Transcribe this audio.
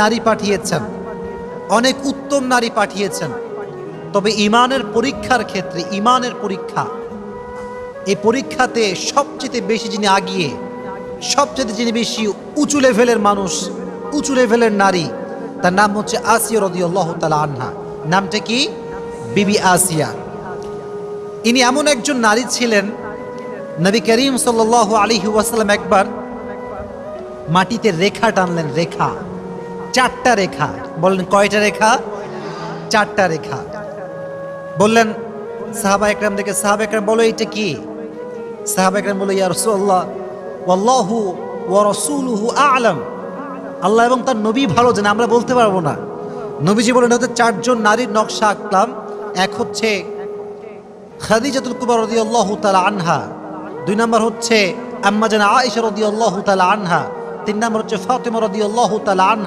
নারী পাঠিয়েছেন, অনেক উত্তম নারী পাঠিয়েছেন, তবে ইমানের পরীক্ষার ক্ষেত্রে ইমানের পরীক্ষা, এই পরীক্ষাতে সবচেয়ে বেশি যিনি আগিয়ে, সবচেয়ে যিনি বেশি উঁচু লেভেলের মানুষ, উঁচু লেভেলের নারী, তার নাম হচ্ছে আসিয়া রাদিয়াল্লাহু তাআলা আনহা। নামটা কি? বিবি আসিয়া। ইনি এমন একজন নারী ছিলেন, নবী করিম সাল্লাল্লাহু আলাইহি ওয়াসাল্লাম একবার মাটিতে রেখা টানলেন, রেখা, 4টা রেখা। বললেন কয়টা রেখা? 4টা রেখা। বললেন সাহাবা একরামদেরকে, সাহাবা একরাম বলো এটা কি? সাহাবা একরাম বলল, ইয়া রাসূলুল্লাহ ওয়াল্লাহু ওয়া রাসূলুহু আ'লাম, আল্লাহ এবং তার নবী ভালো জানে, আমরা বলতে পারবো না। নবীজি বলেন হচ্ছে 4জন নারীর নকশা আঁকলাম। এক হচ্ছে খাদিজাতুল কুবরা রাদিয়াল্লাহু তাআলা আনহা, 2 নম্বর হচ্ছে আম্মা জান আয়েশা রাদিয়াল্লাহু তাআলা আনহা, 3 নম্বর হচ্ছে ফাতিমা রাদিয়াল্লাহু তাআলা আনহা।